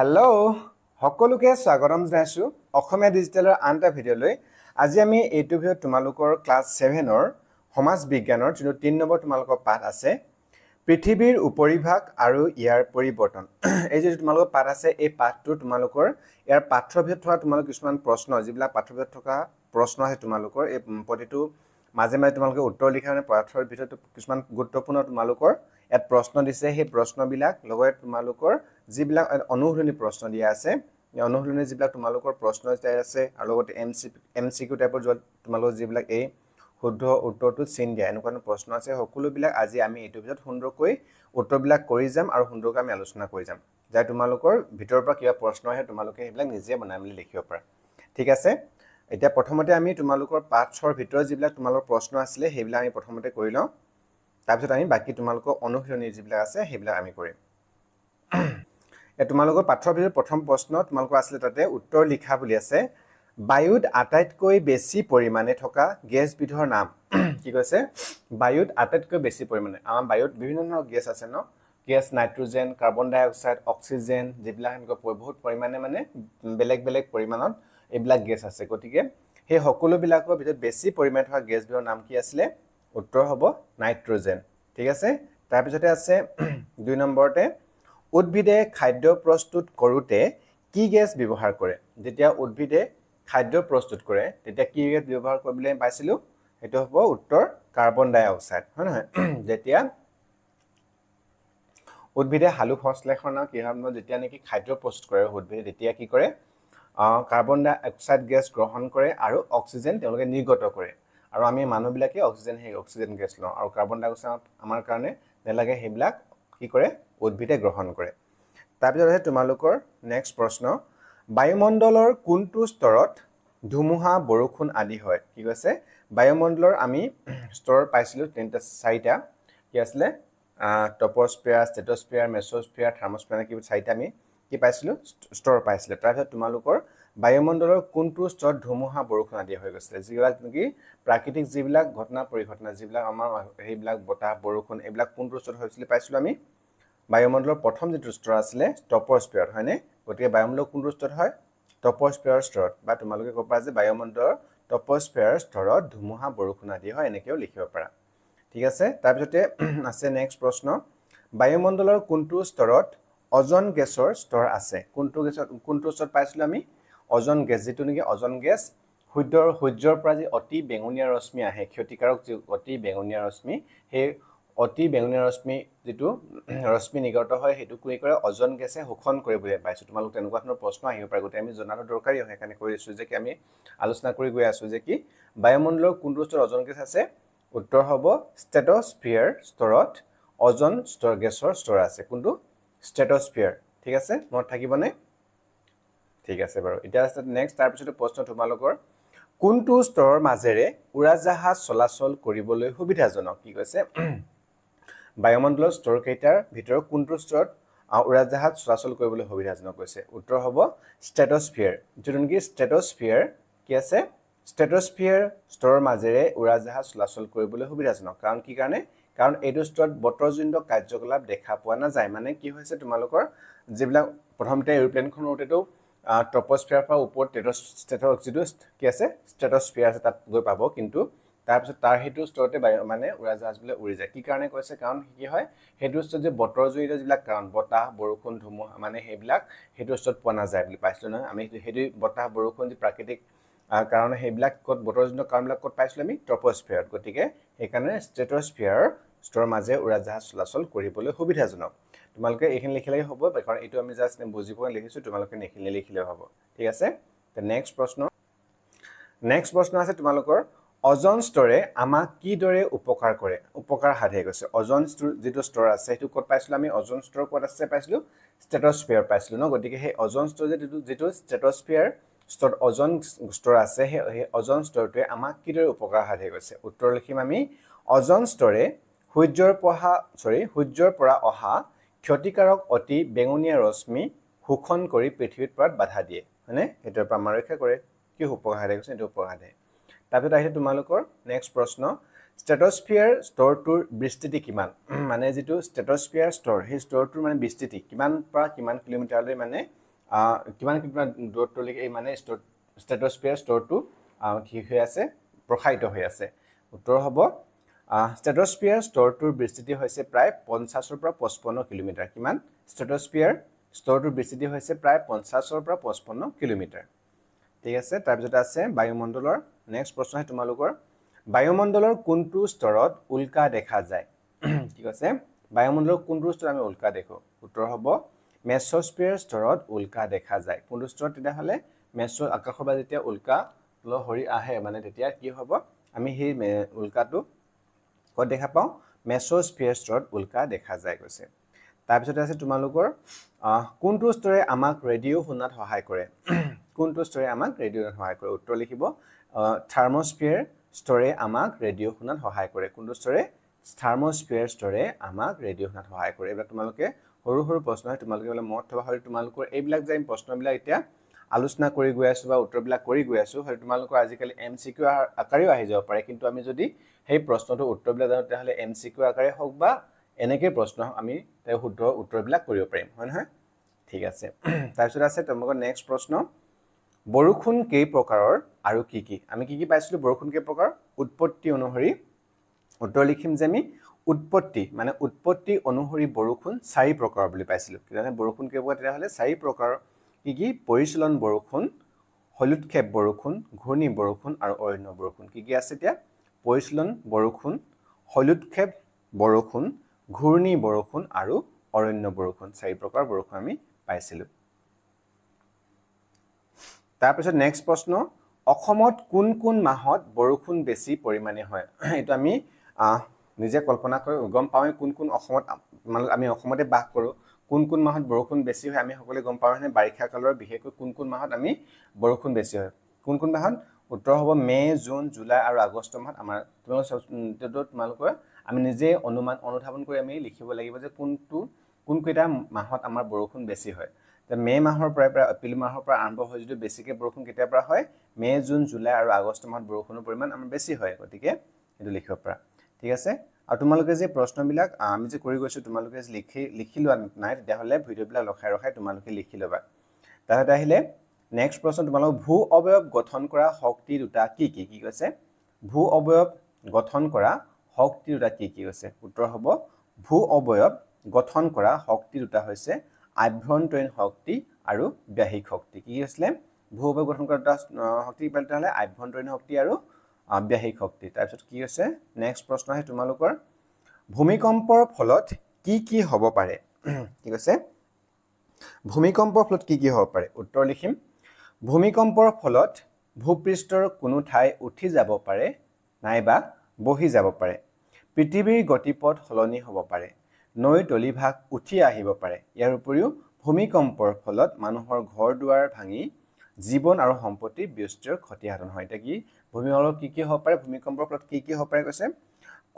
Hello' সকলোকে স্বাগতম জনাইছো অসমীয়া ডিজিটেলৰ আনটা ভিডিঅ'লৈ আজি আমি এইটো ভিডিঅ'ত তোমালোকৰ ক্লাছ 7ৰ সমাজ বিজ্ঞানৰ যিটো 3 নম্বৰ তোমালোকৰ পাঠ আছে পৃথিৱীৰ উপৰিভাগ আৰু ইয়াৰ পৰিৱৰ্তন এই যে তোমালোকৰ পাঠ আছে এই পাঠটো তোমালোকৰ ইয়াৰ পাঠৰ ভিতৰত থকা তোমালোকৰ কিছুমান প্ৰশ্ন যিবিলাক পাঠৰ ভিতৰত থকা প্ৰশ্ন আছে তোমালোকৰ এই প্ৰতিটো মাজে মাজে তোমালোকে উত্তৰ লিখা মানে পাঠৰ ভিতৰত কিছুমান গুৰুত্বপূৰ্ণ তোমালোকৰ ইয়াত প্ৰশ্ন দিছে সেই প্ৰশ্নবিলাক লগত তোমালোকৰ যিবিলাক অনুশীলনী প্ৰশ্ন দিয়া আছে এই অনুশীলনী যিবিলাক তোমালোকৰ প্ৰশ্ন আছে আৰু লগতে এমসিকিউ টাইপৰ তোমালোকৰ যিবিলাক এই শুদ্ধ উত্তৰটো চিন দিয়া এনেকুৱা প্ৰশ্ন আছে সকলোবিলাক আজি আমি এইটো ভিতৰত সুন্দৰকৈ উত্তৰবিলাক কৰি যাম আৰু সুন্দৰকৈ আমি আলোচনা কৰি যাম যাই তোমালোকৰ ভিতৰৰ পৰা কিবা প্ৰশ্ন আহে তোমালোকে সেইবিলাক নিজে বনাই মেলি লিখিব পাৰা ঠিক আছে এতিয়া প্ৰথমতে আমি তোমালোকৰ পাঠৰ ভিতৰত যিবিলাক তোমালোকৰ প্ৰশ্ন আছিল সেইবিলাক আমি প্ৰথমতে কৰি লওঁ তাৰপিছত আমি বাকি তোমালোকৰ অনুশীলনী যিবিলাক আছে সেইবিলাক আমি কৰিম তোমালোকৰ পাঠৰ ভিতৰত প্ৰথম প্ৰশ্ন তোমালোকৰ আছিল তাতে উত্তৰ লিখা বুলি আছে বায়ুত আটাইতকৈ বেছি পৰিমাণে থকা গেছবিধৰ নাম কি কৈছে বায়ুত আটাইতকৈ বেছি পৰিমাণে আমাৰ বায়ুত বিভিন্ন ধৰণৰ গেছ আছে ন গেছ নাইট্ৰজেন কাৰ্বন ডাই অক্সাইড অক্সিজেন যিবিলাক এনেকৈ বহুত পৰিমাণে মানে বেলেগ বেলেগ পৰিমাণত এইবিলাক গেছ আছে গতিকে সেই সকলোবিলাকৰ ভিতৰত বেছি পৰিমাণে থকা গেছবিধৰ নাম কি আছিল উত্তৰ হ'ব নাইট্ৰজেন ঠিক আছে তাৰ পিছতে আছে 2 নম্বৰতে উদ্ভিদে খাদ্য প্ৰস্তুত কৰোতে কি গেছ ব্যৱহাৰ কৰে যেতিয়া উদ্ভিদে খাদ্য প্ৰস্তুত কৰে তেতিয়া কি গেছ ব্যৱহাৰ কৰিবলৈ পাইছিলো এটো হ'ব উত্তৰ কাৰ্বন ডাই অক্সাইড হয় নহয় যেতিয়া উদ্ভিদে হালু সংশ্লেষণৰ কি হয় যেতিয়া নেকি খাদ্য প্ৰস্তুত কৰে উদ্ভিদে তেতিয়া কি কৰে কাৰ্বন ডাই অক্সাইড গেছ গ্ৰহণ কৰে আৰু অক্সিজেন তেওঁলোকে নিৰ্গত কৰে আৰু আমি মানুহবিলাকে অক্সিজেন গেছ লওঁ আৰু কাৰ্বন ডাই অক্সাইড আমাৰ কাৰণে নেলাগে সেইবিলাক কি কৰে উদ্ভিদে গ্ৰহণ কৰে তাৰপিছত আছে তোমালোকৰ নেক্সট প্ৰশ্ন বায়ুমণ্ডলৰ কোনটো স্তৰত ধুমুহা বৰষুণ আদি হয় কি কৈছে বায়ুমণ্ডলৰ আমি স্তৰ পাইছিলো চাৰিটা কি আছিল টপোস্ফিয়াৰ ষ্ট্ৰেটোস্ফিয়াৰ মেসোস্ফিয়াৰ থাৰ্মোস্ফিয়াৰ কি চাৰিটা আমি কি পাইছিলো স্তৰ পাইছিলো তাৰপিছত তোমালোকৰ বায়ুমণ্ডলৰ কোনটো স্তৰত ধুমুহা বৰষুণ আদি হৈ গৈছিল যিবিলাক নেকি প্ৰাকৃতিক যিবিলাক ঘটনা পৰিঘটনা যিবিলাক আমাৰ সেইবিলাক বতাহ বৰষুণ এইবিলাক কোনটো স্তৰত হৈছিল পাইছিলো আমি বায়ুমণ্ডলৰ প্ৰথম যেটো স্তৰ আছিল টপোস্ফিয়াৰ হয়নে গতিকে বায়ুমণ্ডলৰ কোনটো স্তৰত হয় টপোস্ফিয়াৰ স্তৰত বা তোমালোকে ক'ব পাৰা যে বায়ুমণ্ডলৰ টপোস্ফিয়াৰ স্তৰত ধুমুহা বৰষুণ আদি হয় এনেকেও লিখিব পাৰা ঠিক আছে তাৰ পিছতে আছে নেক্সট প্ৰশ্ন বায়ুমণ্ডলৰ কোনটো স্তৰত অজন গেছৰ স্তৰ আছে কোনটো স্তৰত পাইছিলো আমি অজন গেছ যেটো নেকি অজন গেছ সূৰ্যৰ পৰা যে অতি বেঙুনীয়া ৰশ্মি আহে ক্ষতিকাৰক যে অতি বেঙুনীয়া ৰশ্মি সেই অতি বেঙুনীয়া ৰশ্মি যেটো ৰশ্মি নিৰ্গত হয় হেতু কি কৰে অজন গেছে শোষণ কৰে বুলি পাইছো তোমালোক তেনেকুৱা ধৰণৰ প্ৰশ্ন আহিব পাৰে গতে আমি জনাটো দৰকাৰী হয় কাৰণে কৈ আছো যে কি আমি আলোচনা কৰি গৈ আছো যে কি বায়ুমণ্ডলৰ কোনটো স্তৰত অজন গেছ আছে উত্তৰ হ'ব ষ্ট্ৰেটোস্ফিয়াৰ স্তৰত অজন স্তৰ গেছৰ স্তৰ আছে কোনটো ষ্ট্ৰেটোস্ফিয়াৰ ঠিক আছে মনত থাকিবনে ঠিক আছে বাৰু এতিয়া আছে নেক্সট তাৰ পিছতে প্ৰশ্ন তোমালোকৰ কোনটো স্তৰৰ মাজেৰে উৰাজাহাজ চলাচল কৰিবলৈ সুবিধাজনক কি কৈছে বায়ুমণ্ডলৰ স্তৰ কেইটাৰ ভিতৰত কোনটো স্তৰত উৰাজাহাজ চলাচল কৰিবলৈ সুবিধাজনক কৈছে উত্তৰ হ'ব ষ্ট্ৰেটোস্ফিয়াৰ যেটো নেকি ষ্ট্ৰেটোস্ফিয়াৰ কি আছে ষ্ট্ৰেটোস্ফিয়াৰ স্তৰৰ মাজেৰে উৰাজাহাজ চলাচল কৰিবলৈ সুবিধাজনক কাৰণ কি কাৰণে কাৰণ এইটো স্তৰত বতৰজনিত কাৰ্যকলাপ দেখা পোৱা নাযায় মানে কি হৈছে তোমালোকৰ যিবিলাক প্ৰথমতে এৰোপ্লেনখন উঠেটো টপোস্ফিয়াৰ পৰা ওপৰত কি আছে ষ্ট্ৰেটোস্ফিয়াৰ আছে তাত গৈ পাব কিন্তু তাৰপিছত তাৰ হেতু স্তৰতে মানে উৰাজাহাজ বলে উৰি যায় কি কাৰণে কৈছে কাৰণ কি হয় হেতু স্তৰত যে বতৰজনিত যিবিলাক কাৰণ বতাহ বৰষুণ ধুমুহা মানে সেইবিলাক হেতু স্তৰত পোৱা নাযায় বুলি পাইছিলো নহয় আমি হেতু বতাহ বৰষুণ যি প্ৰাকৃতিক কাৰণ সেইবিলাক কত বতৰজনিত কাৰণবিলাক কত পাইছিলো আমি টপোস্ফিয়াৰত গতিকে সেইকাৰণে ষ্ট্ৰেটোস্ফিয়াৰ স্তৰৰ মাজে উৰাজাহাজ চলাচল কৰিবলৈ সুবিধাজনক তোমালোকে এইখিনি লিখিলেই হ'ব কাৰণ এইটো আমি জাস্ট বুজিব লিখিছো তোমালোকে লিখিলে হ'ব ঠিক আছে তে নেক্সট প্ৰশ্ন আছে তোমালোকৰ অজন স্তৰে আমাক কি দৰে উপকাৰ কৰে উপকাৰ সাধে গৈছে অজন যেটো স্তৰ আছে হেতু কত পাইছিলো আমি অজন স্তৰ কত আছে পাইছিলো ষ্ট্ৰেটোস্ফিয়াৰ পাইছিলো ন গতিকে সেই অজন স্তৰ যেটো ষ্ট্ৰেটোস্ফিয়াৰ স্তৰত অজন স্তৰ আছে সেই অজন স্তৰটোৱে আমাক কি দৰে উপকাৰ সাধে গৈছে উত্তৰ লিখিম আমি অজন স্তৰে সূৰ্যৰ পৰা অহা ক্ষতিকাৰক অতি বেঙুনীয়া ৰশ্মি শোষণ কৰি পৃথিৱীৰ পৰাত বাধা দিয়ে হয়নে এটোৰ পৰা আমাৰ ৰক্ষা কৰে কি উপকাৰ কৈছে এটো উপকাৰ দিয়ে তাৰপিছত আহিছে তোমালোকৰ নেক্সট প্ৰশ্ন ষ্ট্ৰেটোস্ফিয়াৰ স্তৰটোৰ বিস্তৃতি কিমান মানে যেটো ষ্ট্ৰেটোস্ফিয়াৰ স্তৰ সেই স্তৰটোৰ মানে বিস্তৃতি কিমান পৰা কিমান কিলোমিটাৰলৈ মানে কিমান কিমান দূৰত্বলৈকে এই মানে ষ্ট্ৰেটস্ফিয়াৰ স্তৰটো কি হৈ আছে প্ৰসাৰিত হৈ আছে উত্তৰ হ'ব ষ্ট্ৰেটস্ফিয়াৰ স্তৰটোৰ বিস্তৃতি হৈছে প্ৰায় 50 পৰা 55 কিলোমিটাৰ কিমান ষ্ট্ৰেটস্ফিয়াৰ স্তৰটোৰ বিস্তৃতি হৈছে প্ৰায় 50 পৰা 55 কিলোমিটাৰ ঠিক আছে তাৰপিছত আছে বায়ুমণ্ডলৰ নেক্সট প্ৰশ্ন আছে তোমালোকৰ বায়ুমণ্ডলৰ কোনটো স্তৰত উল্কা দেখা যায় ঠিক আছে বায়ুমণ্ডলৰ কোনটো স্তৰত আমি উল্কা দেখো উত্তৰ হ'ব মেছস্ফিয়াৰ স্তৰত উল্কা দেখা যায় কোনটো স্তৰত তেতিয়া হলে আকাশৰ পৰা যেতিয়া উল্কা লহৰি আহে মানে তেতিয়া কি হ'ব আমি সেই উল্কাটো ক'ত দেখা পাওঁ মেছস্ফিয়াৰ স্তৰত উল্কা দেখা যায় কৈছে তাৰপিছত আছে তোমালোকৰ কোনটো স্তৰে আমাক ৰেডিঅ' শুনাত সহায় কৰে কোনটো স্তৰে আমাক ৰেডিঅ'ত সহায় কৰে উত্তৰ লিখিব থাৰ্মোস্ফিয়াৰ স্তৰে আমাক ৰেডিঅ' শুনাত সহায় কৰে কোনটো স্তৰে থাৰ্মোস্ফিয়াৰ স্তৰে আমাক ৰেডিঅ' শুনাত সহায় কৰে এইবিলাক তোমালোকে সৰু সৰু প্ৰশ্ন হয় তোমালোকে বলে মত থবা হয় তোমালোকৰ এইবিলাক যে প্ৰশ্নবিলাক এতিয়া আলোচনা কৰি গৈ আছো বা উত্তৰবিলাক কৰি গৈ আছো হয় তোমালোকৰ আজিকালি এমসিকিউ আকাৰেও আহি যাব পাৰে কিন্তু আমি যদি সেই প্ৰশ্নটো উত্তৰবিলাক জানো তেতিয়াহলে এমসিকিউ আকাৰে হওক বা এনেকে প্ৰশ্ন আমি তাৰ শুদ্ধ উত্তৰবিলাক কৰিব পাৰিম হয় নহয় ঠিক আছে তাৰপিছত আছে তোমালোকৰ নেক্সট প্ৰশ্ন বৰষুণ কেই প্ৰকাৰৰ আৰু কি কি আমি কি পাইছিলো বৰষুণ কেই প্ৰকাৰ উৎপত্তি অনুসৰি উত্তৰ লিখিম যে আমি উৎপত্তি মানে উৎপত্তি অনুসৰি বৰষুণ 4 প্ৰকাৰ বুলি পাইছিলো কিয়নে বৰষুণ কেই প্ৰকাৰ তেতিয়া হলে 4 প্ৰকাৰ কি পৰিচলন বৰষুণ হলুৎক্ষেপ বৰষুণ ঘূৰ্ণি বৰষুণ আৰু অৰণ্য বৰষুণ কি আছে এতিয়া পৰিচলন বৰষুণ হলুৎক্ষেপ বৰষুণ ঘূৰ্ণি বৰষুণ আৰু অৰণ্য বৰষুণ 4 প্ৰকাৰ বৰষুণ আমি পাইছিলো তাৰপিছত নেক্সট প্ৰশ্ন অসমত কোন কোন মাহত বৰষুণ বেছি পৰিমাণে হয় এটো আমি নিজে কল্পনা কৰি গম পাওঁই কোন কোন অসমত মানে আমি অসমতে বাস কৰো কোন কোন মাহত বৰষুণ বেছি হয় আমি সকলে গম পাওঁনে বাৰিষা কালৰ বিশেষকৈ কোন কোন মাহত আমি বৰষুণ বেছি হয় কোন কোন মাহত উত্তৰ হ'ব মে জুন জুলাই আৰু আগষ্ট মাহত আমাৰ তোমালোকৰ আমি নিজে অনুধাৱন কৰি আমি লিখিব লাগিব যে কোন কেইটা মাহত আমাৰ বৰষুণ বেছি হয় মে মাহৰ পৰা এপ্ৰিল মাহৰ পৰা আৰম্ভ হৈ যদি বেছিকে বৰষুণ কেতিয়াৰ পৰা হয় মে জুন জুলাই আৰু আগষ্ট মাহত বৰষুণৰ পৰিমাণ আমাৰ বেছি হয় গতিকে এটো লিখিব পৰা ঠিক আছে আৰু তোমালোকে যে প্ৰশ্নবিলাক আমি যে কৰি গৈছো তোমালোকে লিখি লোৱা নাই তেতিয়া হলে ভিডিঅ'বিলাক ৰখাই তোমালোকে লিখি লবা তাৰতে আহিলে নেক্সট প্ৰশ্ন তোমালোক ভূ অবয়ব গঠন কৰা শক্তি দুটা কি কৈছে ভূ অবয়ব গঠন কৰা শক্তি দুটা কি কৈছে উত্তৰ হ'ব ভূ অবয়ব গঠন কৰা শক্তি দুটা হৈছে আভ্যন্তৰীণ শক্তি আৰু বাহ্যিক শক্তি কি আছিল ভূ অবয়ব গঠন কৰা দুটা শক্তি পাল্টা হলে আভ্যন্তৰীণ শক্তি আৰু বাহ্যিক শক্তি তাৰপিছত কি আছে নেক্সট প্ৰশ্ন আছে তোমালোকৰ ভূমিকম্পৰ ফলত কি হ'ব পাৰে কি কৈছে ভূমিকম্পৰ ফলত কি হ'ব পাৰে উত্তৰ লিখিম ভূমিকম্পৰ ফলত ভূপৃষ্ঠৰ কোনো ঠাই উঠি যাব পাৰে নাইবা বহি যাব পাৰে পৃথিৱীৰ গতিপথ সলনি হ'ব পাৰে নৈ তলিভাগ উঠি আহিব পাৰে ইয়াৰ উপৰিও ভূমিকম্পৰ ফলত মানুহৰ ঘৰ দুৱাৰ ভাঙি জীৱন আৰু সম্পত্তি বিস্তৰ ক্ষতি সাধন হয় এটা কি ভূমিকম্পৰ কি হ'ব পাৰে ভূমিকম্পৰ ফলত কি হ'ব পাৰে কৈছে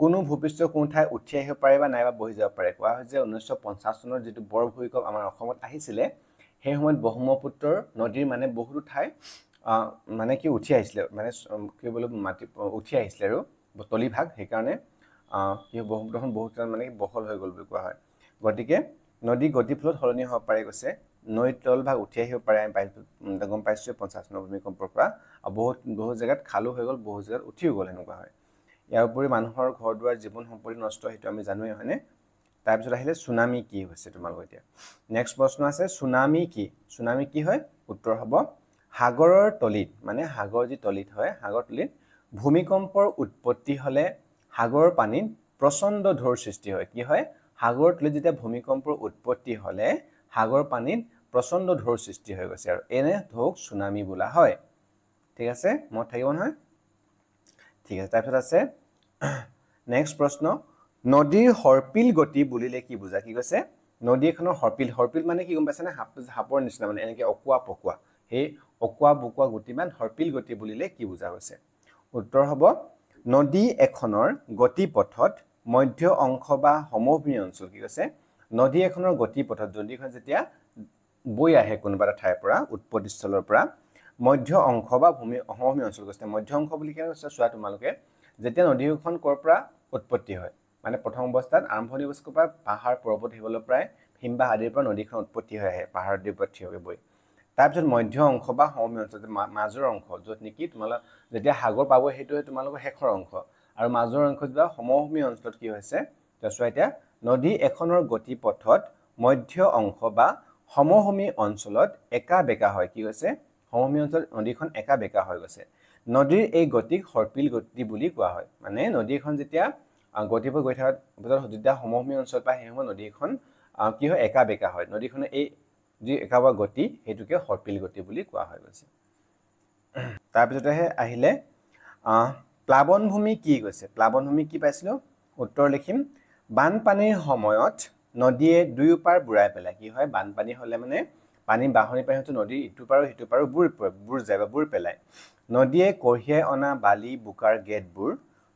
কোনো ভূপৃষ্ঠৰ কোনো ঠাই উঠি আহিব পাৰে বা নাইবা বহি যাব পাৰে কোৱা হৈছে 1950 চনৰ যেটো বৰ ভূমিকম্প আমাৰ অসমত আহিছিলে সেই সময়ত ব্ৰহ্মপুত্ৰৰ নদীৰ মানে বহুতো ঠাই মানে কি উঠি আহিছিলে মানে কি বলে মাটি উঠি আহিছিলে আৰু তলিভাগ সেই কাৰণে কি ব্ৰহ্মপুত্ৰখন বহুত মানে বহল হৈ গল বুলি কোৱা হয় গতিকে নদী গতিফলত সলনি হ'ব পাৰে কৈছে নৈ তলভাগ উঠি আহিব পাৰে আমি গম পাইছো 50 চনৰ ভূমিকম্পৰ পৰা বহুত জায়গাত খালু হৈ গল বহুত জায়গাত উঠিও গল এনেকুৱা হয় ইয়াৰ উপৰি মানুহৰ ঘৰ দুৱাৰ জীৱন সম্পত্তি নষ্ট হেতু আমি জানোই হয়নে তাৰপিছত আহিলে সুনামি কি হৈছে তোমালোকৰ এতিয়া নেক্সট প্ৰশ্ন আছে সুনামি কি হয় উত্তৰ হ'ব সাগৰৰ তলিত মানে সাগৰ যি তলিত হয় সাগৰ তলিত ভূমিকম্পৰ উৎপত্তি হলে সাগৰৰ পানীত প্ৰচণ্ড ঢৌৰ সৃষ্টি হয় কি হয় সাগৰৰ তলিত যেতিয়া ভূমিকম্পৰ উৎপত্তি হলে সাগৰ পানীত প্ৰচণ্ড ঢৌৰ সৃষ্টি হৈ গৈছে আৰু এনে ঢৌক সুনামি বোলা হয় ঠিক আছে মত থাকিব নহয় ঠিক আছে তাৰপিছত আছে নেক্সট প্ৰশ্ন নদীৰ হৰপিল গতি বুলিলে কি বুজা কি কৈছে নদী এখনৰ হৰপিল মানে কি গম পাইছানে হাপৰ নিচিনা মানে এনেকে অকুৱা পকুৱা সেই অকুৱা বকুৱা গতি মানে হৰপিল গতি বুলিলে কি বুজা হৈছে উত্তৰ হ'ব নদী এখনৰ গতিপথত মধ্য অংশ বা সমভূমি অঞ্চল কি কৈছে নদী এখনৰ গতিপথত নদীখন যেতিয়া বৈ আহে কোনোবা এটা ঠাইৰ পৰা উৎপত্তিস্থলৰ পৰা মধ্য অংশ বা সমভূমি অঞ্চল কৈছে মধ্য অংশ বুলি কি কৈছে চোৱা তোমালোকে যেতিয়া নদীখন কৰ পৰা উৎপত্তি হয় মানে প্ৰথম অৱস্থাত আৰম্ভণি অৱস্থাৰ পৰা পাহাৰ পৰ্বত হিমালয় প্ৰায় হিমবাহ আদিৰ পৰা নদীখন উৎপত্তি হৈ আহে পাহাৰৰ ওপৰত থিয় হৈ বৈ তাৰপিছত মধ্য অংশ বা সমভূমি অঞ্চল মাজৰ অংশ য'ত নেকি তোমালোক যেতিয়া সাগৰ পাব সেইটোৱে তোমালোকৰ শেষৰ অংশ আৰু মাজৰ অংশ বা সমভূমি অঞ্চলত কি হৈছে চোৱা এতিয়া নদী এখনৰ গতিপথত মধ্য অংশ বা সমভূমি অঞ্চলত একা বেকা হয় কি হৈছে সমভূমি অঞ্চলত নদীখন একা বেকা হৈ গৈছে নদীৰ এই গতিক সৰ্পিল গতি বুলি কোৱা হয় মানে নদীখন যেতিয়া গতিপথ গৈ থকাৰ পিছত যেতিয়া সমভূমি অঞ্চল পায় সেই সময়ত নদীখন কি হয় একা বেকা হয় নদীখনে এই যি একাবা গতি হেতুকে সৰ্পিল গতি বুলি কোৱা হয় গৈছে তাৰ পিছতেহে আহিলে প্লাবনভূমি কি গৈছে প্লাবনভূমি কি পাইছিলো উত্তৰ লিখিম বানপানীৰ সময়ত নদীয়ে দুয়োপাৰ বুৰাই পেলাই কি হয় বানপানী হলে মানে পানী বাহনি পানী হতে নদীৰ ইটো পাৰ হিটো পাৰ বুৰ যায় বা বুৰ পেলাই নদীয়ে কঢ়িয়াই অনা বালি বুকাৰ গেটবোৰ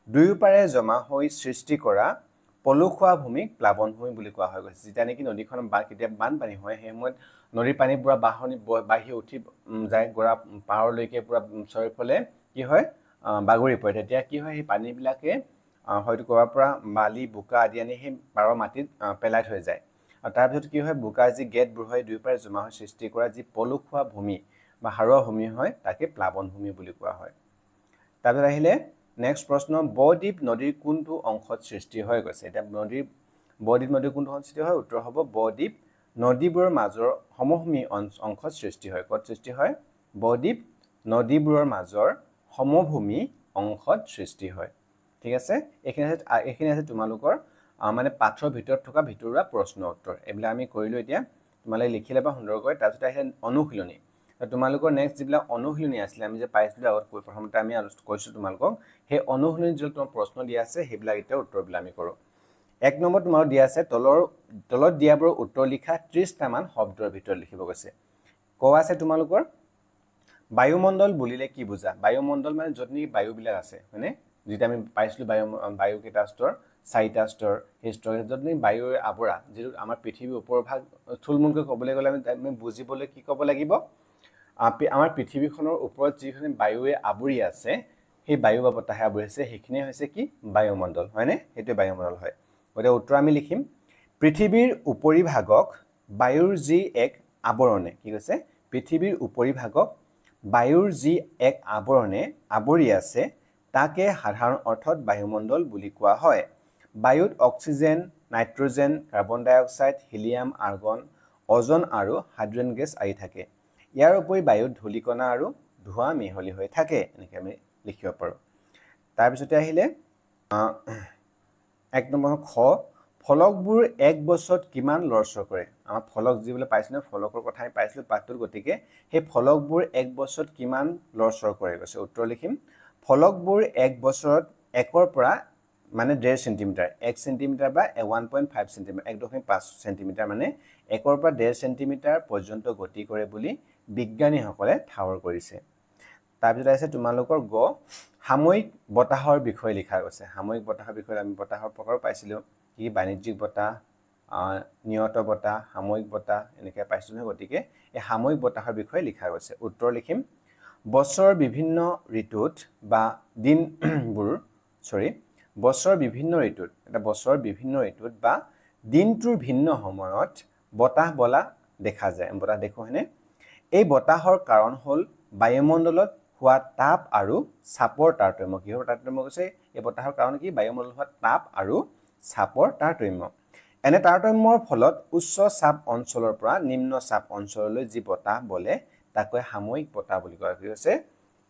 দুয়োপাৰে জমা হৈ সৃষ্টি কৰা পলুখোৱা ভূমিক প্লাবনভূমি বুলি কোৱা হয় গৈছে যেতিয়া নেকি নদীখন কেতিয়া বানপানী হয় সেই সময়ত নদীৰ পানী পুৰা বাহনি বাঢ়ি উঠি যায় গৰা পাৰলৈকে পুৰা চাৰিওফালে কি হয় বাগৰি পৰে তেতিয়া কি হয় সেই পানীবিলাকে হয়তো কৰাৰ পৰা বালি বোকা আদি আনি সেই পাৰৰ মাটিত পেলাই থৈ যায় আৰু তাৰপিছত কি হয় বোকাৰ যি গেটবোৰ হয় দুয়োপাৰে জমা হৈ সৃষ্টি কৰা যি পলুখোৱা ভূমি বা সাৰুৱা ভূমি হয় তাকে প্লাবনভূমি বুলি কোৱা হয় তাৰপিছত আহিলে নেক্সট প্ৰশ্ন বদ্বীপ নদীৰ কোনটো অংশত সৃষ্টি হৈ গৈছে এতিয়া বদ্বীপ নদীৰ কোনটো অংশত সৃষ্টি হয় উত্তৰ হ'ব বদ্বীপ নদীবোৰৰ মাজৰ সমভূমি অংশত সৃষ্টি হয় ক'ত সৃষ্টি হয় বদ্বীপ নদীবোৰৰ মাজৰ সমভূমি অংশত সৃষ্টি হয় ঠিক আছে এইখিনি আছে তোমালোকৰ মানে পাঠৰ ভিতৰত থকা ভিতৰুৱা প্ৰশ্ন উত্তৰ এইবিলাক আমি কৰিলো এতিয়া তোমালোকে লিখি ল'বা সুন্দৰকৈ তাৰপিছত আহিলে অনুশীলনী তোমালোকৰ নেক্সট যিবিলাক অনুশীলনী আছিলে আমি যে পাইছিলো আগত প্ৰথমতে আমি আলোচনা কৰিছো তোমালোকক সেই অনুশীলনী যিবিলাক তোমাৰ প্ৰশ্ন দিয়া আছে সেইবিলাক এতিয়া উত্তৰবিলাক আমি কৰোঁ এক নম্বৰ তোমালোক দিয়া আছে তলত দিয়াবোৰৰ উত্তৰ লিখা 30টা মান শব্দৰ ভিতৰত লিখিব গৈছে কোৱা আছে তোমালোকৰ বায়ুমণ্ডল বুলিলে কি বুজা বায়ুমণ্ডল মানে য'ত নেকি বায়ুবিলাক আছে মানে যেটা আমি পাইছিলো বায়ু কেইটা স্তৰ 4টা স্তৰ সেই স্তৰ য'ত নেকি বায়ুৰ আৱৰা যেটো আমাৰ পৃথিৱীৰ ওপৰৰ ভাগ থুলমুলকৈ ক'বলৈ গ'লে আমি বুজিবলৈ কি ক'ব লাগিব আমাৰ পৃথিৱীখনৰ ওপৰত যিখিনি বায়ুৱে আৱৰি আছে সেই বায়ু বা বতাহে আৱৰি আছে সেইখিনি হৈছে কি বায়ুমণ্ডল হয়নে সেইটো বায়ুমণ্ডল হয় গতিকে উত্তৰ আমি লিখিম পৃথিৱীৰ উপৰিভাগক বায়ুৰ যি এক আৱৰণে কি কৈছে পৃথিৱীৰ উপৰিভাগক বায়ুৰ যি এক আৱৰণে আৱৰি আছে তাকে সাধাৰণ অৰ্থত বায়ুমণ্ডল বুলি কোৱা হয় বায়ুত অক্সিজেন নাইট্ৰজেন কাৰ্বন ডাই অক্সাইড হিলিয়াম আৰ্গন অজন আৰু হাইড্ৰোজেন গেছ আদি থাকে ইয়াৰ উপৰি বায়ুত ধূলিকণা আৰু ধোঁৱা মিহলি হৈ থাকে এনেকৈ আমি লিখিব পাৰোঁ তাৰপিছতে আহিলে এক নম্বৰ খ ফলকবোৰ এক বছৰত কিমান লৰচৰ কৰে আমাৰ ফলক যিবিলাক পাইছিলোঁ ফলকৰ কথা আমি পাইছিলোঁ পাঠটোত গতিকে সেই ফলকবোৰ এক বছৰত কিমান লৰচৰ কৰে কৈছে উত্তৰ লিখিম ফলকবোৰ এক বছৰত একৰ পৰা মানে 1.5 সেন্টিমিটাৰ 1 সেন্টিমিটাৰ বা 1.5 সেন্টিমিটাৰ 1.5 সেন্টিমিটাৰ মানে একৰ পৰা 1.5 সেন্টিমিটাৰ পৰ্যন্ত গতি কৰে বুলি বিজ্ঞানীসকলে ঠাৱৰ কৰিছে তাৰপিছত আছে তোমালোকৰ গ সাময়িক বতাহৰ বিষয়ে লিখা গৈছে সাময়িক বতাহৰ বিষয়ে আমি বতাহৰ প্ৰকাৰ পাইছিলোঁ কি বাণিজ্যিক বতাহ নিয়ত বতাহ সাময়িক বতাহ এনেকৈ পাইছিলোঁ গতিকে এই সাময়িক বতাহৰ বিষয়ে লিখা গৈছে উত্তৰ লিখিম বছৰৰ বিভিন্ন ঋতুত বা বছৰৰ বিভিন্ন ঋতুত এটা বছৰৰ বিভিন্ন ঋতুত বা দিনটোৰ ভিন্ন সময়ত বতাহ বলা দেখা যায় বতাহ দেখো হেনে এই বতাহৰ কাৰণ হ'ল বায়ুমণ্ডলত হোৱা তাপ আৰু চাপৰ তাৰতম্য কিহৰ তাৰতম্য কৈছে এই বতাহৰ কাৰণ কি বায়ুমণ্ডলত হোৱা তাপ আৰু চাপৰ তাৰতম্য এনে তাৰতম্যৰ ফলত উচ্চ চাপ অঞ্চলৰ পৰা নিম্ন চাপ অঞ্চললৈ যি বতাহ বলে তাকৈ সাময়িক বতাহ বুলি কোৱা হৈছে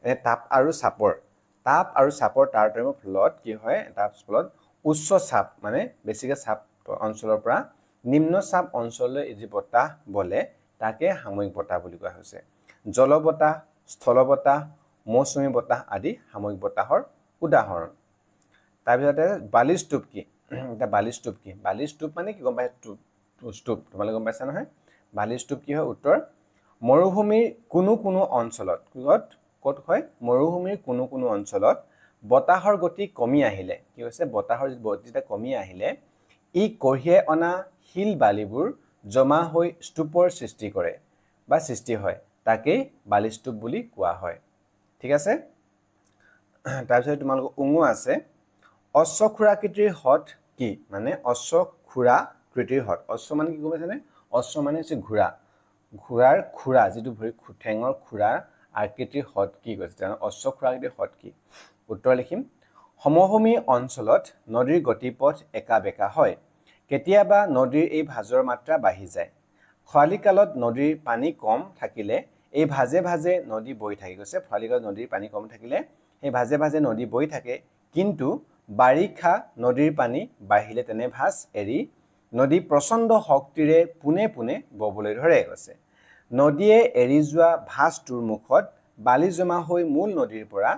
এনে তাপ আৰু চাপৰ তাৰতম্যৰ ফলত কি হয় তাৰ ফলত উচ্চ চাপ মানে বেছিকৈ চাপ অঞ্চলৰ পৰা নিম্ন চাপ অঞ্চললৈ যি বতাহ বলে তাকে সাময়িক বতাহ বুলি কোৱা হৈছে জলবতাহ স্থল বতাহ মৌচুমী বতাহ আদি সাময়িক বতাহৰ উদাহৰণ তাৰপিছতে বালিস্তূপ কি এটা বালিস্তূপ মানে কি গম পাই স্তূপ তোমালোকে গম পাইছা নহয় বালিস্তূপ কি হয় উত্তৰ মৰুভূমিৰ কোনো অঞ্চলত ক'ত হয় মৰুভূমিৰ কোনো অঞ্চলত বতাহৰ গতি কমি আহিলে কি হৈছে বতাহৰ গতি কমি আহিলে ই কঢ়িয়াই অনা শিল বালিবোৰ জমা হৈ স্তূপৰ সৃষ্টি কৰে বা সৃষ্টি হয় তাকেই বালিস্তূপ বুলি কোৱা হয় ঠিক আছে তাৰপিছত তোমালোকৰ উঙো আছে অশ্বক্ষুৰাকৃতিৰ হ্ৰদ কি মানে অশ্বক্ষুৰাকৃতিৰ হ্ৰদ অশ্ব মানে কি গম পাইছানে অশ্ব মানে হৈছে ঘোঁৰা ঘোঁৰাৰ খুৰা যিটো ভৰি ঠেঙৰ খুৰাৰ আকৃতিৰ হদ কি কৈছে তেনে অশ্ব খুৰা আকৃতিৰ হদ কি উত্তৰ লিখিম সমভূমি অঞ্চলত নদীৰ গতিপথ একা বেকা হয় কেতিয়াবা নদীৰ এই ভাজৰ মাত্ৰা বাঢ়ি যায় খৰালি কালত নদীৰ পানী কম থাকিলে এই ভাজে ভাজে নদী বৈ থাকে কৈছে খৰালি কালত নদীৰ পানী কম থাকিলে এই ভাজে ভাজে নদী বৈ থাকে কিন্তু বাৰিষা নদীৰ পানী বাঢ়িলে তেনে ভাজ এৰি নদী প্ৰচণ্ড শক্তিৰে পোনে পোনে ববলৈ ধৰে কৈছে নদীয়ে এৰি যোৱা ভাজটোৰ মুখত বালি জমা হৈ মূল নদীৰ পৰা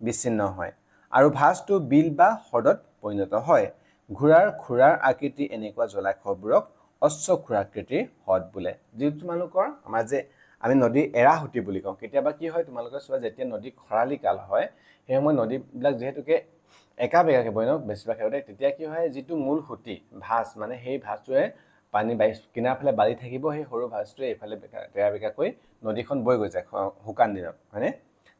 বিচ্ছিন্ন হয় আৰু ভাজটো বিল বা হ্ৰদত পৰিণত হয় ঘোঁৰাৰ খুৰাৰ আকৃতি এনেকুৱা জলাশয়বোৰক অশ্ব খুৰাকৃতিৰ হ্ৰদ বোলে যিটো তোমালোকৰ আমাৰ যে আমি নদীৰ এৰাহুতি বুলি কওঁ কেতিয়াবা কি হয় তোমালোকে চোৱা যেতিয়া নদী খৰালি কাল হয় সেই সময়ত নদীবিলাক যিহেতুকে একা বেকাকে বয় ন বেছিভাগ ক্ষেত্ৰতে তেতিয়া কি হয় যিটো মূল সুঁতি ভাজ মানে সেই ভাজটোৱে পানী কিনাৰ ফালে বালি থাকিব সেই সৰু ভাজটোৱে এইফালে তেৰা বেকাকৈ নদীখন বৈ গৈ যায় শুকান দিনত হয়নে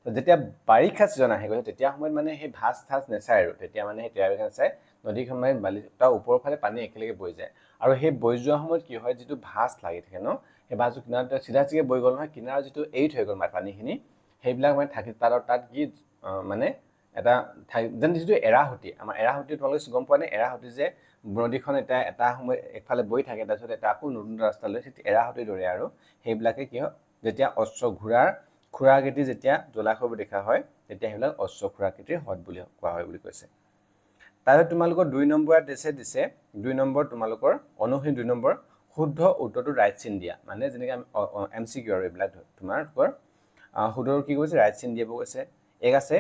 যেতিয়া বাৰিষা ছিজন আহে গৈছে তেতিয়া সময়ত মানে সেই ভাজ ঠাজ নেচায় আৰু তেতিয়া মানে সেই তেৰা বেকা নেচায় নদীখন মানে বালি তাৰ ওপৰৰ ফালে পানী একেলগে বৈ যায় আৰু সেই বৈ যোৱা সময়ত কি হয় যিটো ভাজ লাগি থাকে ন সেই ভাজটো কিনাৰত চিধা চিধা বৈ গ'ল নহয় কিনাৰৰ যিটো এৰি থৈ গ'ল মানে পানীখিনি সেইবিলাক মানে থাকি তাত কি মানে এটা যেন যিটো এৰাহুতি আমাৰ এৰাহুতি তোমালোকে গম পোৱা নে এৰাহুতি যে নদীখন এটা সময় একফালে বৈ থাকে তাৰপিছত এটা আকৌ নতুন ৰাস্তা লৈ এৰাহুতিৰ দৰে আৰু সেইবিলাকে কি হয় যেতিয়া অশ্ব ঘোঁৰাৰ খুৰাকৃতি যেতিয়া জলাশয়বোৰ দেখা হয় তেতিয়া সেইবিলাক অশ্ব খুৰাকৃতিৰ হ্ৰদ বুলি কোৱা হয় বুলি কৈছে তাৰপিছত তোমালোকৰ 2 নম্বৰত দিছে 2 নম্বৰ তোমালোকৰ অনুসৰি 2 নম্বৰ শুদ্ধ উত্তৰটো ৰাইট চিন দিয়া মানে যেনেকৈ MCQ আৰু এইবিলাক তোমালোকৰ শুদ্ধৰ কি কৈছে ৰাইট চিন দিব কৈছে এক আছে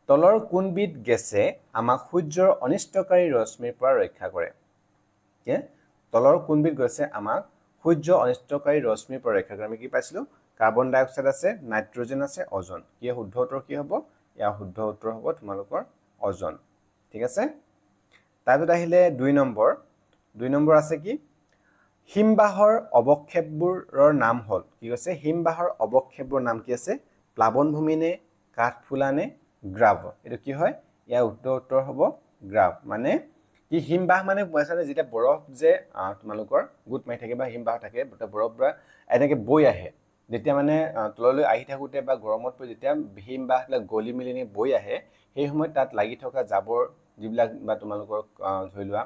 তলৰ কোনবিধ গেছে আমাক সূৰ্যৰ অনিষ্টকাৰী ৰশ্মিৰ পৰা ৰক্ষা কৰে কি তলৰ কোনবিধ গেছে আমাক সূৰ্যৰ অনিষ্টকাৰী ৰশ্মিৰ পৰা ৰক্ষা কৰে আমি কি পাইছিলো কাৰ্বন ডাই অক্সাইড আছে নাইট্ৰজেন আছে অজন কি শুদ্ধ উত্তৰ কি হ'ব ইয়াৰ শুদ্ধ উত্তৰ হ'ব তোমালোকৰ অজন ঠিক আছে তাৰপিছত আহিলে 2 নম্বৰ আছে কি হিমবাহৰ অৱক্ষেপবোৰৰ নাম হ'ল কি কৈছে হিমবাহৰ অৱক্ষেপবোৰৰ নাম কি আছে প্লাৱনভূমি নে কাঠফুলা নে গ্ৰাভ এটো কি হয় ইয়াৰ উত্তৰ হ'ব গ্ৰাভ মানে কি হিমবাহ মানে পইছানে যেতিয়া বৰফ যে তোমালোকৰ গুট মাৰি থাকে বা হিমবাহ থাকে বৰফবোৰ এনেকে বৈ আহে যেতিয়া মানে তললৈ আহি থাকোতে বা গৰমত পৰি যেতিয়া হিমবাহবিলাক গলি মিলি বৈ আহে সেই সময়ত তাত লাগি থকা জাবৰ যিবিলাক বা তোমালোকৰ ধৰি লোৱা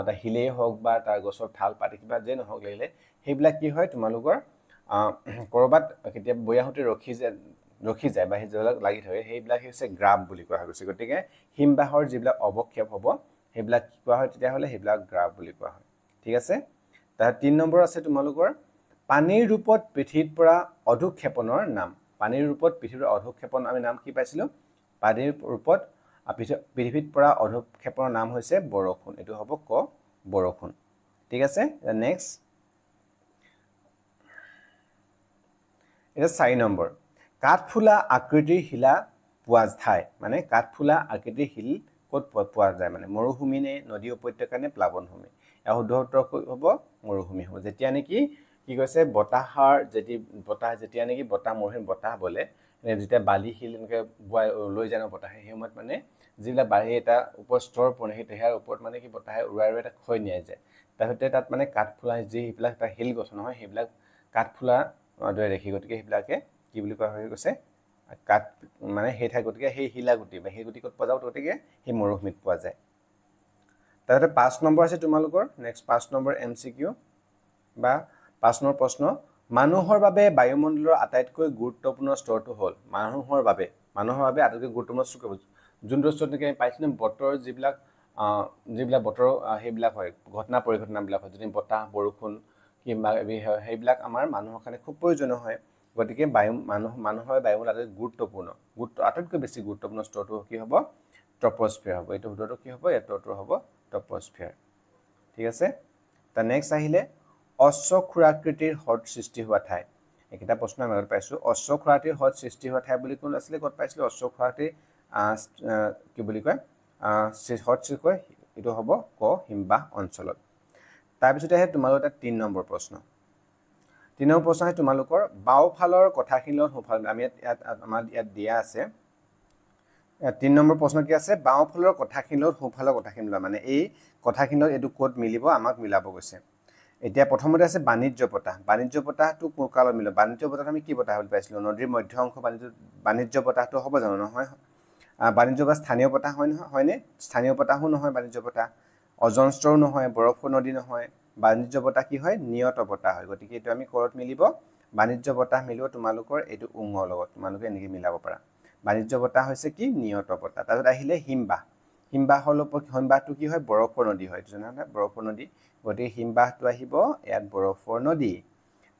তা হিলেই হওক বা তাৰ গছৰ ঠাল পাত কিবা যে নহওক লাগিলে সেইবিলাক কি হয় তোমালোকৰ কৰবাত কেতিয়াবা বৈ আহোতে ৰখি যায় বা সেই জলক লাগি থাকে সেইবিলাক হৈছে গ্ৰাভ বুলি কোৱা হৈছে গতিকে হিমবাহৰ যিবিলাক অৱক্ষেপ হ'ব সেইবিলাক কি কোৱা হয় তেতিয়া হলে সেইবিলাক গ্ৰাভ বুলি কোৱা হয় ঠিক আছে তাৰ 3 নম্বৰ আছে তোমালোকৰ পানীৰ ৰূপত পৃথিৱীৰ পৰা অধুক্ষেপণৰ নাম পানীৰ ৰূপত পৃথিৱীৰ অধুক্ষেপণ আমি নাম কি পাইছিলো পানীৰ ৰূপত পৃথিৱীৰ পৰা অধুক্ষেপণৰ নাম হৈছে বৰষুণ এটো হ'ব ক বৰষুণ ঠিক আছে নেক্সট এটা 4 নম্বৰ কাঠফুলা আকৃতিৰ শিলা পোৱা ঠাই মানে কাঠফুলা আকৃতিৰ শিল ক'ত পোৱা যায় মানে মৰুভূমি নে নদী উপত্যকা নে প্লাৱনভূমি ইয়াৰ শুদ্ধ উত্তৰ হ'ব মৰুভূমি হ'ব যেতিয়া নেকি কি কৈছে বতাহৰ যেতিয়া নেকি বতাহ মৰুভূমি বতাহ বলে যেতিয়া বালি শিল এনেকৈ লৈ যায় বতাহে সেই সময়ত মানে যিবিলাক বাঢ়ি এটা উপস্তৰ পৰে সেই তেহাৰ ওপৰত মানে কি বতাহে উৰাই এটা খৈ নিয়াই যায় তাৰপিছতে তাত মানে কাঠফুলা যি সেইবিলাক এটা শিল গছ নহয় সেইবিলাক কাঠফুলা দৰে দেখি গতিকে সেইবিলাকে কি বুলি কোৱা হৈ গৈছে কাঠ মানে সেই ঠাই গতিকে সেই শিলাগুটি বা সেই গুটি ক'ত পোৱা যাব গতিকে সেই মৰুভূমিত পোৱা যায় তাৰপিছতে 5 নম্বৰ আছে তোমালোকৰ নেক্সট 5 নম্বৰ MCQ বা 5 নম্বৰ প্ৰশ্ন মানুহৰ বাবে বায়ুমণ্ডলৰ আটাইতকৈ গুৰুত্বপূৰ্ণ স্তৰটো হ'ল মানুহৰ বাবে আটাইতকৈ গুৰুত্বপূৰ্ণ স্তৰটো যোনটো স্তৰত নেকি আমি পাইছিলো বতৰ যিবিলাক বতৰ সেইবিলাক হয় ঘটনা পৰিঘটনাবিলাক হয় যদি বতাহ বৰষুণ কিংবা সেইবিলাক আমাৰ মানুহৰ কাৰণে খুব প্ৰয়োজনীয় হয় গতিকে মানুহৰ বায়ুমণ্ডল আটাইতকৈ বেছি গুৰুত্বপূৰ্ণ স্তৰটো কি হ'ব ট্ৰপোস্ফিয়াৰ হ'ব এইটো উত্তৰটো কি হ'ব এইটো উত্তৰ হ'ব ট্ৰপোস্ফিয়াৰ ঠিক আছে তা নেক্সট আহিলে অশ্ব খুৰাকৃতিৰ হ্ৰদ সৃষ্টি হোৱা ঠাই এইকেইটা প্ৰশ্ন আমি আগত পাইছোঁ অশ্ব খুৰাকৃতিৰ হ্ৰদ সৃষ্টি হোৱা ঠাই বুলি কোন আছিলে ক'ত পাইছিলোঁ অশ্ব খুৰাকৃতিৰ কি বুলি কয় হ্ৰদ সৃষ্টি কয় এইটো হ'ব ক হিমবাহ অঞ্চলত তাৰপিছতে আহে তোমালোকৰ এটা 3 নম্বৰ প্ৰশ্ন 3 নম্বৰ প্ৰশ্ন তোমালোকৰ বাওঁফালৰ কথাখিনিৰ সোঁফাল আমি আমাৰ ইয়াত দিয়া আছে 3 নম্বৰ প্ৰশ্ন কি আছে বাওঁফালৰ কথাখিনিৰ সোঁফালৰ কথাখিনি মানে এই কথাখিনিৰ এইটো ক'ত মিলিব আমাক মিলাব গৈছে এতিয়া প্ৰথমতে আছে বাণিজ্য বতাহ। বাণিজ্য বতাহটো কোন কালত মিলে? বাণিজ্য বতাহটো আমি কি বতাহ বুলি পাইছিলোঁ? নদীৰ মধ্য অংশ বাণিজ্য বতাহটো হ'ব জানো? নহয়। বাণিজ্য বা স্থানীয় বতাহ হয় নহয়, হয়নে? স্থানীয় বতাহো নহয় বাণিজ্য বতাহ, অজস্ৰও নহয়, বৰফৰ নদী নহয়। বাণিজ্য বতাহ কি হয়? নিয়ত বতাহ হয়। গতিকে এইটো আমি ক'ত মিলিব? বাণিজ্য বতাহ মিলিব তোমালোকৰ এইটো উঙৰ লগত, তোমালোকে এনেকৈ মিলাব পাৰা। বাণিজ্য বতাহ হৈছে কি? নিয়ত বতাহ। তাৰপিছত আহিলে হিমবাহ। হিমবাহটো কি হয়? বৰফৰ নদী হয়, এইটো জানা নহয়? বৰফৰ নদী। গতিকে হিমবাহটো আহিব ইয়াত বৰফৰ নদী।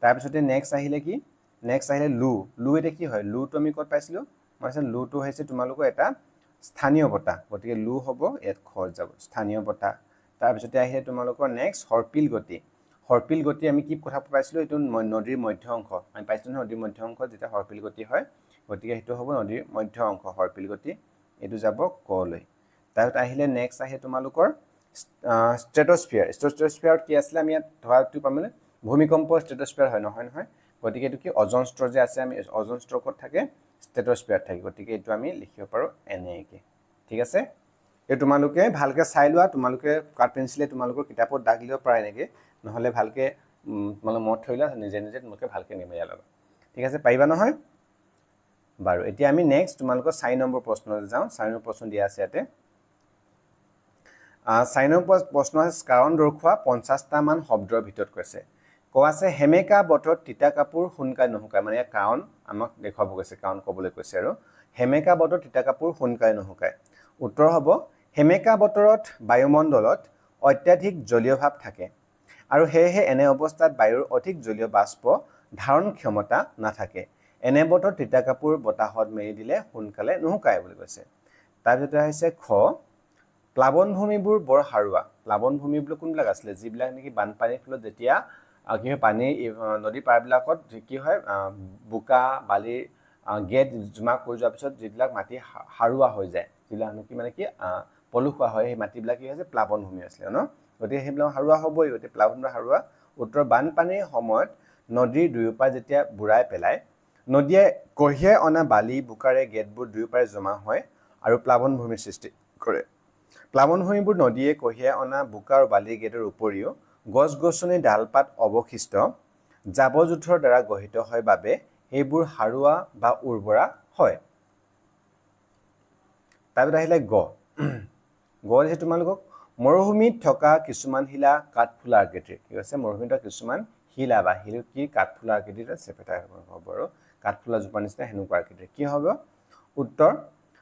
তাৰপিছতে নেক্সট আহিলে কি? নেক্সট আহিলে লু এতিয়া কি হয়? লুটো আমি ক'ত পাইছিলোঁ? মই লুটো হৈছে তোমালোকৰ এটা স্থানীয় বতাহ। গতিকে লু হ'ব ইয়াত খ যাব, স্থানীয় বতাহ। তাৰপিছতে আহিলে তোমালোকৰ নেক্সট সৰ্পিল গতি। সৰ্পিল গতি আমি কি কথা পাইছিলোঁ? এইটো নদীৰ মধ্য অংশ আমি পাইছিলোঁ নহয়, নদীৰ মধ্য অংশ যেতিয়া সৰ্পিল গতি হয়, গতিকে সেইটো হ'ব নদীৰ মধ্য অংশ সৰ্পিল গতি। এইটো যাব কলৈ। তাৰপিছত আহিলে নেক্সট আহে তোমালোকৰ ষ্ট্ৰেটস্ফিয়াৰ। ষ্ট্ৰেটস্ফিয়াৰত কি আছিলে? আমি ইয়াত ধৰাটো পাম মানে ভূমিকম্প ষ্ট্ৰেটস্ফিয়াৰ হয়, নহয় নহয়। গতিকে এইটো কি? অজন স্তৰ যে আছে, আমি অজন স্তৰ ক'ত থাকে? ষ্ট্ৰেটস্ফিয়াৰত থাকে। গতিকে এইটো আমি লিখিব পাৰোঁ এনেকৈ। ঠিক আছে, এই তোমালোকে ভালকৈ চাই লোৱা। তোমালোকে কাঠ পেঞ্চিলে তোমালোকৰ কিতাপত দাগ দিব পাৰা এনেকৈ, নহ'লে ভালকৈ তোমালোকে মনত থৈ লোৱা, নিজে নিজে তোমালোকে ভালকৈ নিমিলাই ল'বা। ঠিক আছে, পাৰিবা নহয়? বাৰু এতিয়া আমি নেক্সট তোমালোকৰ 4 নম্বৰ প্ৰশ্নলৈ যাওঁ। 4 নম্বৰ প্ৰশ্ন দিয়া আছে ইয়াতে। 4 নম্বৰ প্ৰশ্ন আছে কাৰণ দৰ্শোৱা 50টা মান শব্দৰ ভিতৰত কৈছে। কোৱা আছে সেমেকা বতৰত তিতা কাপোৰ সোনকালে নুশুকায়। মানে ইয়াৰ কাৰণ আমাক দেখুৱাব কৈছে, কাৰণ ক'বলৈ কৈছে। আৰু সেমেকা বতৰত তিতা কাপোৰ সোনকালে নুশুকায়। উত্তৰ হ'ব সেমেকা বতৰত বায়ুমণ্ডলত অত্যাধিক জলীয় ভাৱ থাকে আৰু সেয়েহে এনে অৱস্থাত বায়ুৰ অধিক জলীয় বাষ্প ধাৰণ ক্ষমতা নাথাকে। এনে বতৰত তিতা কাপোৰ বতাহত মেলি দিলে সোনকালে নুশুকায় বুলি কৈছে। তাৰপিছতে হৈছে খ প্লাৱনভূমিবোৰ বৰ সাৰুৱা। প্লাৱনভূমিবোৰ কোনবিলাক আছিলে? যিবিলাক নেকি বানপানীৰ ফলত যেতিয়া কি হয়, পানী নদীৰ পাৰবিলাকত কি হয়, বোকা বালিৰ গেট জমা কৰি যোৱাৰ পিছত যিবিলাক মাটি সাৰুৱা হৈ যায়, যিবিলাক নেকি মানে কি পলসুৱা হয়, সেই মাটিবিলাক কি হৈছে? প্লাৱনভূমি আছিলে ন। গতিকে সেইবিলাক সাৰুৱা হ'বই। গতিকে প্লাৱনভূমি সাৰুৱা। উত্তৰ বানপানীৰ সময়ত নদীৰ দুয়োপাৰ যেতিয়া বুৰাই পেলায়, নদীয়ে কঢ়িয়াই অনা বালি বোকাৰে গেটবোৰ দুয়োপাৰে জমা হয় আৰু প্লাৱনভূমিৰ সৃষ্টি কৰে। প্লাৱনভূমিবোৰ নদীয়ে কঢ়িয়াই অনা বোকা আৰু বালিৰ গেটৰ উপৰিও গছ গছনি ডালপাত অৱশিষ্ট জাবৰ জোঁথৰ দ্বাৰা গঠিত হয় বাবে সেইবোৰ সাৰুৱা বা উৰ্বৰা হয়। তাৰপিছত আহিলে গ দিছে তোমালোকক মৰুভূমিত থকা কিছুমান শিলা কাঠফুলা আকৃতিৰ। কি কৈছে? মৰুভূমিত থকা কিছুমান শিলা বা শিল কি কাঠফুলা আকৃতিৰ চেপেটা হ'ব আৰু কাঠফুলা জোপা নিচিনা সেনেকুৱা আকৃতিৰ। কি হ'ব? উত্তৰ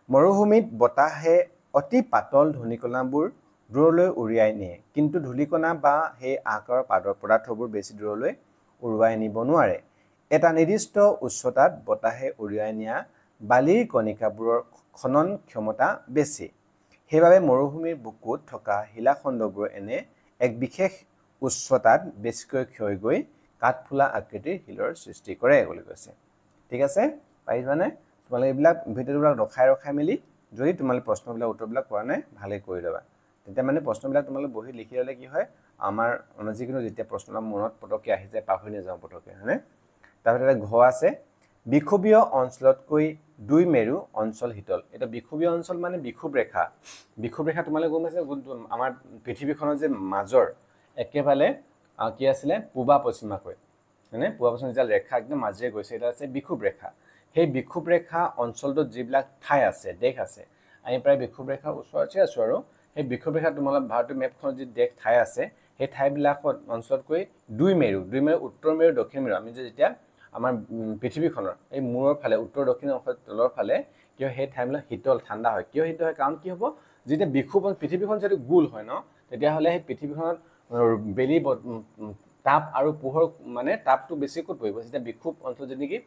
মৰুভূমিত বতাহে অতি পাতল ধূলিকণাবোৰ দূৰলৈ উৰিয়াই নিয়ে, কিন্তু ধূলিকণা বা সেই আকাৰৰ পদাৰ্থবোৰ বেছি দূৰলৈ উৰুৱাই নিব নোৱাৰে। এটা নিৰ্দিষ্ট উচ্চতাত বতাহে উৰিয়াই নিয়া বালিৰ কণিকাবোৰৰ খনন ক্ষমতা বেছি। সেইবাবে মৰুভূমিৰ বুকুত থকা শিলাখণ্ডবোৰ এনে এক বিশেষ উচ্চতাত বেছিকৈ ক্ষয় গৈ কাঠফুলা আকৃতিৰ শিলৰ সৃষ্টি কৰে বুলি কৈছে। ঠিক আছে, পাৰিবানে? তোমালোকে এইবিলাক ভিডিঅ'বিলাক ৰখাই মেলি যদি তোমালোকে প্ৰশ্নবিলাক উত্তৰবিলাক কৰা নাই, ভালেই কৰি ল'বা। তেতিয়া মানে প্ৰশ্নবিলাক তোমালোকে বহি লিখি ল'লে কি হয়, আমাৰ যিকোনো যেতিয়া প্ৰশ্নবিলাক মনত পটককৈ আহি যায়, পাহৰি নাযাওঁ পটককৈ, হয়নে? তাৰপিছতে ঘ আছে বিষুৱীয় অঞ্চলতকৈ 2 মেৰু অঞ্চল শীতল। এটা বিষুৱীয় অঞ্চল মানে বিষুৱ ৰেখা। বিষুৱ ৰেখা তোমালোকে গম পাইছে? আমাৰ পৃথিৱীখনৰ যে মাজৰ একেবাৰে কি আছিলে? পূবা পশ্চিমাকৈ, হয়নে? পূবা পশ্চিম যেতিয়া ৰেখা একদম মাজেৰে গৈছে, এটা আছে বিষুৱ ৰেখা। সেই বিষুৱ ৰেখা অঞ্চলটোত যিবিলাক ঠাই আছে, দেশ আছে, আমি প্ৰায় বিষুৱ ৰেখাৰ ওচৰতে আছোঁ। আৰু সেই বিষুৱ ৰেখা তোমালোক ভাৰতীয় মেপখনত যি দেশ ঠাই আছে, সেই ঠাইবিলাকত অঞ্চলতকৈ 2 মেৰু উত্তৰ মেৰু দক্ষিণ মেৰু, আমি যেতিয়া আমাৰ পৃথিৱীখনৰ এই মূৰৰ ফালে উত্তৰ দক্ষিণ অংশৰ তলৰ ফালে কিয় সেই ঠাইবিলাক শীতল ঠাণ্ডা হয়। কিয় শীতল হয়? কাৰণ কি হ'ব, যেতিয়া পৃথিৱীখন যিহেতু গোল হয় ন, তেতিয়াহ'লে সেই পৃথিৱীখনত বেলি তাপ আৰু পোহৰ মানে তাপটো বেছি ক'ত পৰিব? যেতিয়া বিষুৱ অঞ্চল যেনেকি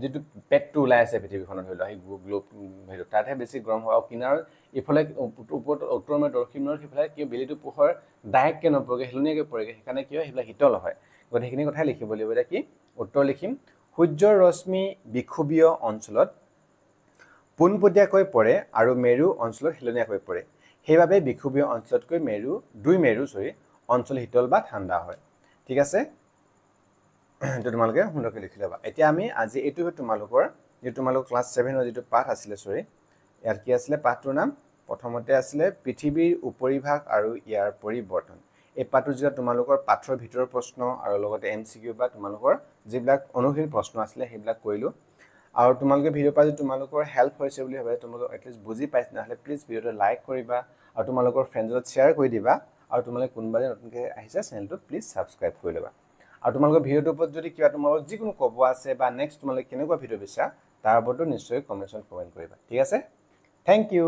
যিটো পেটটো ওলাই আছে পৃথিৱীখনত, ধৰি লোৱা সেই গ্লোব সেইটো তাতহে বেছি গৰম হয়। আৰু কিনাৰত ইফালে ওপৰত উত্তৰ মেৰু দক্ষিণ মেৰুৰ সিফালে কিয় বেলিটো পোহৰ ডাইৰেক্টকৈ নপৰেগৈ, হেলনীয়াকৈ পৰেগৈ, সেইকাৰণে কি হয়, সেইবিলাক শীতল হয়। গতিকে সেইখিনি কথাই লিখিব লাগিব। এতিয়া কি উত্তৰ লিখিম? সূৰ্যৰ ৰশ্মি বিষুৱীয় অঞ্চলত পোনপটীয়াকৈ পৰে আৰু মেৰু অঞ্চলত হেলনীয়াকৈ পৰে। সেইবাবে বিষুৱীয় অঞ্চলতকৈ 2 মেৰু অঞ্চল শীতল বা ঠাণ্ডা হয়। ঠিক আছে, এইটো তোমালোকে সুন্দৰকৈ লিখি ল'বা। এতিয়া আমি আজি এইটো তোমালোকৰ ক্লাছ 7ৰ যিটো পাঠ আছিলে, ইয়াত কি আছিলে? পাঠটোৰ নাম প্ৰথমতে আছিলে পৃথিৱীৰ উপৰিভাগ আৰু ইয়াৰ পৰিৱৰ্তন। এই পাঠটো যেতিয়া তোমালোকৰ পাঠৰ ভিতৰৰ প্ৰশ্ন আৰু লগতে MCQ বা তোমালোকৰ যিবিলাক অনুশীল প্ৰশ্ন আছিলে সেইবিলাক কৰিলোঁ আৰু তোমালোকে ভিডিঅ' পৰা যদি তোমালোকৰ হেল্প হৈছে বুলি ভাবে তোমালোকে এটলিষ্ট বুজি পাইছে নহ'লে প্লিজ ভিডিঅ'টো লাইক কৰিবা আৰু তোমালোকৰ ফ্ৰেণ্ডছত শ্বেয়াৰ কৰি দিবা আৰু তোমালোকে কোনোবা নতুনকৈ আহিছে চেনেলটো প্লিজ ছাবস্ক্ৰাইব কৰি ল'বা আৰু তোমালোকৰ ভিডিঅ'টোৰ ওপৰত যদি কিবা তোমালোকৰ যিকোনো ক'ব আছে বা নেক্সট তোমালোকে কেনেকুৱা ভিডিঅ' বিচাৰা তাৰ ওপৰতো নিশ্চয় কমেণ্ট কৰিবা ঠিক আছে থেংক ইউ